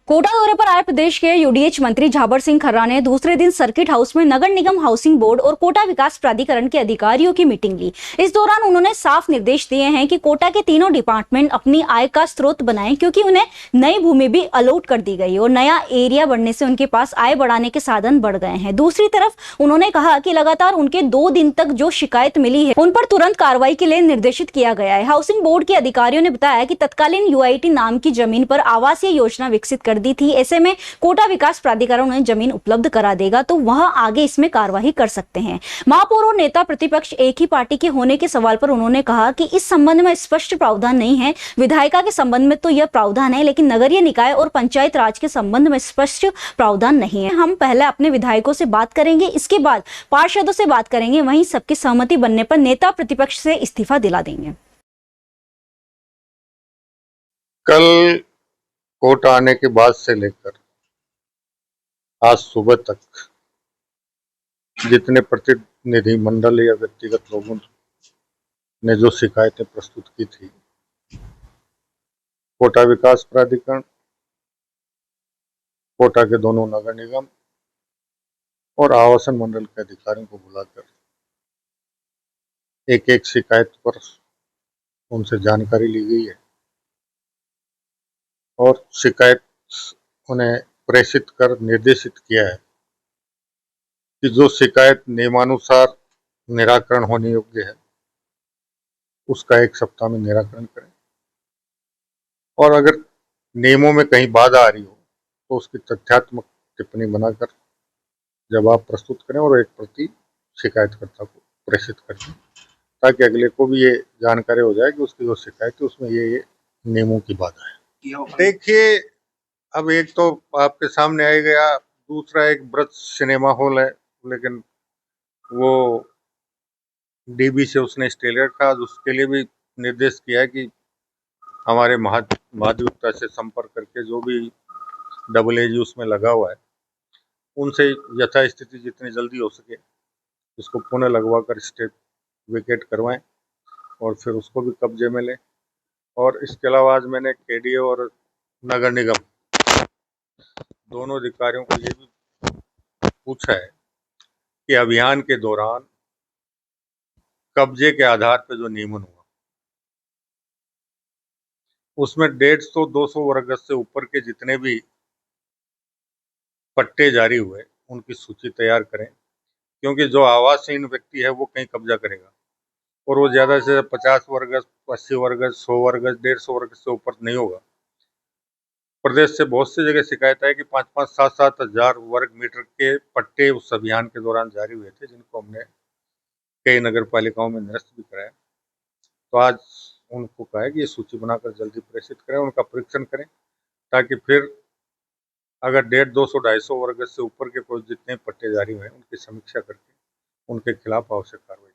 कोटा दौरे पर आए प्रदेश के यूडीएच मंत्री झाबर सिंह खर्रा ने दूसरे दिन सर्किट हाउस में नगर निगम हाउसिंग बोर्ड और कोटा विकास प्राधिकरण के अधिकारियों की मीटिंग ली। इस दौरान उन्होंने साफ निर्देश दिए हैं कि कोटा के तीनों डिपार्टमेंट अपनी आय का स्रोत बनाएं, क्योंकि उन्हें नई भूमि भी अलॉट कर दी गई और नया एरिया बढ़ने से उनके पास आय बढ़ाने के साधन बढ़ गए हैं। दूसरी तरफ उन्होंने कहा कि लगातार उनके 2 दिन तक जो शिकायत मिली है उन पर तुरंत कार्रवाई के लिए निर्देशित किया गया है। हाउसिंग बोर्ड के अधिकारियों ने बताया कि तत्कालीन यूआईटी नाम की जमीन पर आवासीय योजना विकसित कर दी थी। ऐसे में कोटा विकास प्राधिकरण उन्हें जमीन उपलब्ध करा देगा तो वह आगे इसमें कार्यवाही कर सकते हैं। महापौर और नेता प्रतिपक्ष एक ही पार्टी के होने के सवाल पर उन्होंने कहा कि इस संबंध में स्पष्ट प्रावधान नहीं है। विधायिका के संबंध में तो यह प्रावधान है, लेकिन नगरीय निकाय और पंचायत राज के संबंध में स्पष्ट प्रावधान नहीं है। हम पहले अपने विधायकों से बात करेंगे, इसके बाद पार्षदों से बात करेंगे, वहीं सबकी सहमति बनने पर नेता प्रतिपक्ष से इस्तीफा दिला देंगे। कल कोटा आने के बाद से लेकर आज सुबह तक जितने प्रतिनिधि मंडल या व्यक्तिगत लोगों ने जो शिकायतें प्रस्तुत की थी, कोटा विकास प्राधिकरण, कोटा के दोनों नगर निगम और आवासन मंडल के अधिकारियों को बुलाकर एक एक शिकायत पर उनसे जानकारी ली गई है और शिकायत उन्हें प्रेषित कर निर्देशित किया है कि जो शिकायत नियमानुसार निराकरण होने योग्य है उसका 1 सप्ताह में निराकरण करें, और अगर नियमों में कहीं बाधा आ रही हो तो उसकी तथ्यात्मक टिप्पणी बनाकर जवाब प्रस्तुत करें और एक प्रति शिकायतकर्ता को प्रेषित करें, ताकि अगले को भी ये जानकारी हो जाए कि उसकी जो शिकायत है उसमें ये नियमों की बाधा है। देखिए, अब एक तो आपके सामने आ गया, दूसरा एक ब्रज सिनेमा हॉल है, लेकिन वो डीबी से उसने स्टे ले रखा। उसके लिए भी निर्देश किया है कि हमारे महाधिवक्ता से संपर्क करके जो भी डबल एजी उसमें लगा हुआ है उनसे यथास्थिति जितनी जल्दी हो सके इसको पुनः लगवा कर स्टे वेकेट करवाएं और फिर उसको भी कब्जे में लें। और इसके अलावा आज मैंने केडीए और नगर निगम दोनों अधिकारियों को ये भी पूछा है कि अभियान के दौरान कब्जे के आधार पर जो नियमन हुआ उसमें 150-200 वर्ग गज से ऊपर के जितने भी पट्टे जारी हुए उनकी सूची तैयार करें, क्योंकि जो आवासहीन व्यक्ति है वो कहीं कब्जा करेगा और वो ज्यादा से 50 वर्ग गज, 80 वर्ग गज, 100 वर्ग गज, 150 वर्ग गज से ऊपर नहीं होगा। प्रदेश से बहुत सी जगह शिकायत है कि 5-5, 7-7 हजार वर्ग मीटर के पट्टे उस अभियान के दौरान जारी हुए थे, जिनको हमने कई नगर पालिकाओं में निरस्त भी कराया। तो आज उनको कहा है कि ये सूची बनाकर जल्दी प्रेषित करें, उनका परीक्षण करें, ताकि फिर अगर 150, 200, 250 वर्ग से ऊपर के कोई जितने पट्टे जारी हुए उनकी समीक्षा करके उनके खिलाफ आवश्यक कार्रवाई